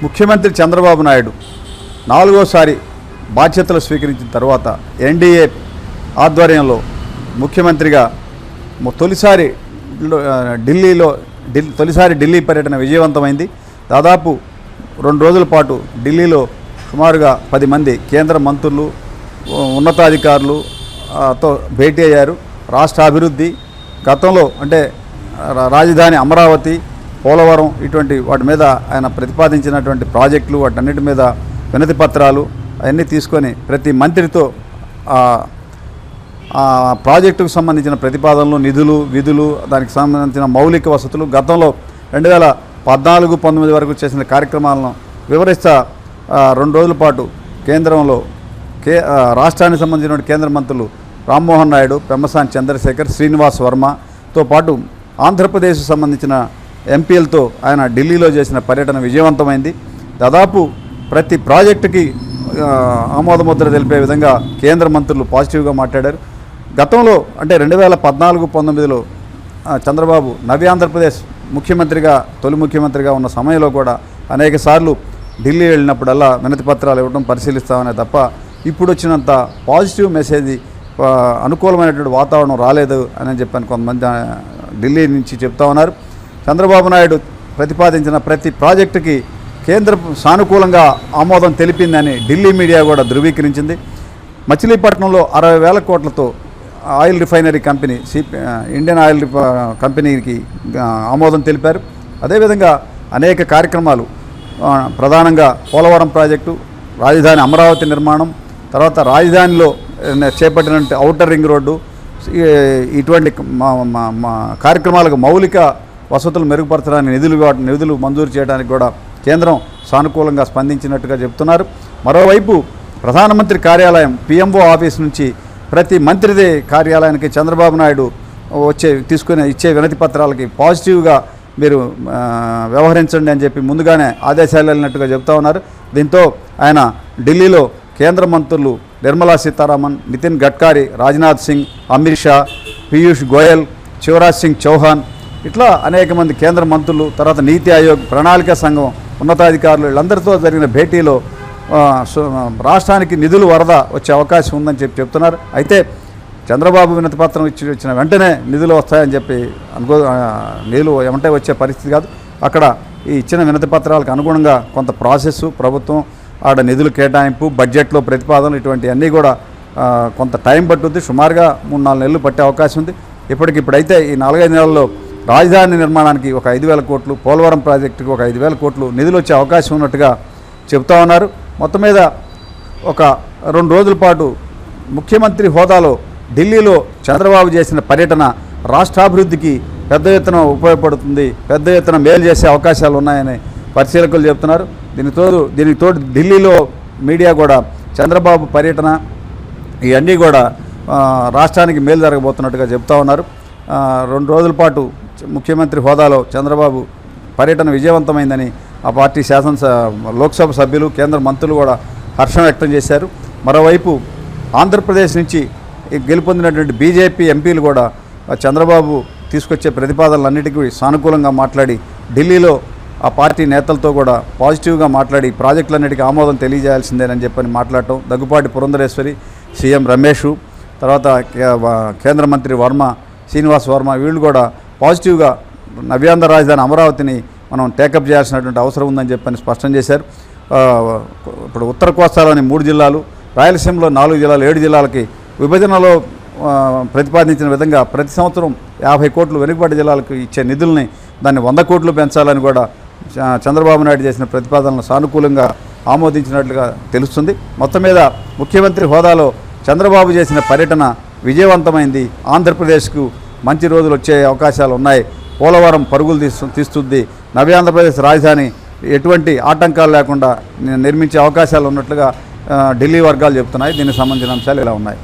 ముఖ్యమంత్రి చంద్రబాబు నాయుడు నాలుగోసారి బాధ్యతలు స్వీకరించిన తర్వాత ఎన్డీఏ ఆధ్వర్యంలో ముఖ్యమంత్రిగా తొలిసారి ఢిల్లీ పర్యటన విజయవంతమైంది. దాదాపు 2 రోజుల పాటు ఢిల్లీలో సుమారుగా 10 మంది కేంద్ర మంత్రులు, ఉన్నతాధికారులు తో భేటీ అయ్యారు. రాష్ట్ర అభివృద్ధి, గతంలో అంటే రాజధాని అమరావతి, పోలవరం ఇటువంటి వాటి మీద ఆయన ప్రతిపాదించినటువంటి ప్రాజెక్టులు, వాటన్నిటి మీద వినతి పత్రాలు అవన్నీ తీసుకొని ప్రతి మంత్రితో ప్రాజెక్టుకు సంబంధించిన ప్రతిపాదనలు, నిధులు, విధులు, దానికి సంబంధించిన మౌలిక వసతులు, గతంలో 2014-19 వరకు చేసిన కార్యక్రమాలను వివరిస్తా 2 రోజుల పాటు కేంద్రంలో రాష్ట్రానికి సంబంధించిన కేంద్ర మంత్రులు రామ్మోహన్ నాయుడు, పెమ్మసాని చంద్రశేఖర్, శ్రీనివాస్ వర్మతో పాటు ఆంధ్రప్రదేశ్కు సంబంధించిన ఎంపీలతో ఆయన ఢిల్లీలో చేసిన పర్యటన విజయవంతమైంది. దాదాపు ప్రతి ప్రాజెక్టుకి ఆమోదముద్ర తెలిపే విధంగా కేంద్ర మంత్రులు పాజిటివ్గా మాట్లాడారు. గతంలో అంటే 2014-19లో చంద్రబాబు నవ్య ఆంధ్రప్రదేశ్ ముఖ్యమంత్రిగా, తొలి ముఖ్యమంత్రిగా ఉన్న సమయంలో కూడా అనేక సార్లు ఢిల్లీ వెళ్ళినప్పుడల్లా వినతి పత్రాలు ఇవ్వడం పరిశీలిస్తామనే తప్ప ఇప్పుడు వచ్చినంత పాజిటివ్ మెసేజ్, అనుకూలమైనటువంటి వాతావరణం రాలేదు అని చెప్పని కొంతమంది ఢిల్లీ నుంచి చెప్తా ఉన్నారు. చంద్రబాబు నాయుడు ప్రతిపాదించిన ప్రతి ప్రాజెక్టుకి కేంద్రం సానుకూలంగా ఆమోదం తెలిపిందని ఢిల్లీ మీడియా కూడా ధృవీకరించింది. మచిలీపట్నంలో 60,000 కోట్లతో oil refinery company Indian oil కంపెనీకి ఆమోదం తెలిపారు. అదేవిధంగా అనేక కార్యక్రమాలు, ప్రధానంగా పోలవరం ప్రాజెక్టు, రాజధాని అమరావతి నిర్మాణం, తర్వాత రాజధానిలో చేపట్టినటువంటి ఔటర్ రింగ్ రోడ్డు, ఇటువంటి కార్యక్రమాలకు మౌలిక వసతులు మెరుగుపరచడానికి నిధులు మంజూరు చేయడానికి కూడా కేంద్రం సానుకూలంగా స్పందించినట్టుగా చెప్తున్నారు. మరోవైపు ప్రధానమంత్రి కార్యాలయం పిఎంఓ ఆఫీస్ నుంచి ప్రతి మంత్రిదే కార్యాలయానికి చంద్రబాబు నాయుడు ఇచ్చే వినతి పత్రాలకి పాజిటివ్గా మీరు వ్యవహరించండి అని చెప్పి ముందుగానే ఆదేశాలు వెళ్ళినట్టుగా చెప్తా ఉన్నారు. దీంతో ఆయన ఢిల్లీలో కేంద్ర మంత్రులు నిర్మలా సీతారామన్, నితిన్ గడ్కరీ, రాజ్నాథ్ సింగ్, అమిత్ షా, పీయూష్ గోయల్, శివరాజ్ సింగ్ చౌహాన్ ఇట్లా అనేక మంది కేంద్ర మంత్రులు, తర్వాత నీతి ఆయోగ్, ప్రణాళిక సంఘం ఉన్నతాధికారులు వీళ్ళందరితో జరిగిన భేటీలో రాష్ట్రానికి నిధులు వరద వచ్చే అవకాశం ఉందని చెప్తున్నారు. అయితే చంద్రబాబు వినతి పత్రం ఇచ్చిన వెంటనే నిధులు వస్తాయని చెప్పి నిధులు ఏమంటే వచ్చే పరిస్థితి కాదు. అక్కడ ఈ ఇచ్చిన వినతి పత్రాలకు అనుగుణంగా కొంత ప్రాసెస్, ప్రభుత్వం ఆడ నిధులు కేటాయింపు, బడ్జెట్లో ప్రతిపాదనలు ఇటువంటివన్నీ కూడా కొంత టైం పట్టుద్ది. సుమారుగా 3-4 నెలలు పట్టే అవకాశం ఉంది. ఇప్పటికిప్పుడైతే ఈ 4-5 నెలల్లో రాజధాని నిర్మాణానికి ఒక 5,000 కోట్లు, పోలవరం ప్రాజెక్టుకి ఒక 5,000 కోట్లు నిధులు వచ్చే అవకాశం ఉన్నట్టుగా చెప్తా ఉన్నారు. మొత్తం మీద ఒక 2 రోజుల పాటు ముఖ్యమంత్రి హోదాలో ఢిల్లీలో చంద్రబాబు చేసిన పర్యటన రాష్ట్రాభివృద్ధికి పెద్ద ఎత్తున ఉపయోగపడుతుంది, పెద్ద ఎత్తున మేలు చేసే అవకాశాలు ఉన్నాయని పరిశీలకులు చెప్తున్నారు. దీనికి తోడు ఢిల్లీలో మీడియా కూడా చంద్రబాబు పర్యటన ఇవన్నీ కూడా రాష్ట్రానికి మేలు జరగబోతున్నట్టుగా చెప్తా ఉన్నారు. 2 రోజుల పాటు ముఖ్యమంత్రి హోదాలో చంద్రబాబు పర్యటన విజయవంతమైందని ఆ పార్టీ లోక్సభ సభ్యులు, కేంద్ర మంత్రులు కూడా హర్షం వ్యక్తం చేశారు. మరోవైపు ఆంధ్రప్రదేశ్ నుంచి గెలుపొందినటువంటి బీజేపీ ఎంపీలు కూడా చంద్రబాబు తీసుకొచ్చే ప్రతిపాదనలన్నిటికీ సానుకూలంగా మాట్లాడి ఢిల్లీలో ఆ పార్టీ నేతలతో కూడా పాజిటివ్గా మాట్లాడి ప్రాజెక్టులన్నిటికీ ఆమోదం తెలియజేయాల్సిందేనని చెప్పని మాట్లాడటం, దగ్గుపాటి పురంధరేశ్వరి, సీఎం రమేష్, తర్వాత కేంద్ర మంత్రి వర్మ, శ్రీనివాస్ వర్మ వీళ్ళు కూడా పాజిటివ్గా నవ్యాంధ్ర రాజధాని అమరావతిని మనం టేకప్ చేయాల్సినటువంటి అవసరం ఉందని చెప్పని స్పష్టం చేశారు. ఇప్పుడు ఉత్తర కోస్తాలోని 3 జిల్లాలు, రాయలసీమలో 4 జిల్లాలు, 7 జిల్లాలకి విభజనలో ప్రతిపాదించిన విధంగా ప్రతి సంవత్సరం 50 కోట్లు వెనుకబడి జిల్లాలకు ఇచ్చే నిధుల్ని దాన్ని 100 కోట్లు పెంచాలని కూడా చంద్రబాబు నాయుడు చేసిన ప్రతిపాదనలు సానుకూలంగా ఆమోదించినట్లుగా తెలుస్తుంది. మొత్తం మీద ముఖ్యమంత్రి హోదాలో చంద్రబాబు చేసిన పర్యటన విజయవంతమైంది. ఆంధ్రప్రదేశ్కు మంచి రోజులు వచ్చే అవకాశాలు ఉన్నాయి. పోలవరం పరుగులు తీస్తుంది. నవ్య ఆంధ్రప్రదేశ్ రాజధాని ఎటువంటి ఆటంకాలు లేకుండా నిర్మించే అవకాశాలు ఉన్నట్లుగా ఢిల్లీ వర్గాలు చెప్తున్నాయి. దీనికి సంబంధించిన అంశాలు ఇలా ఉన్నాయి.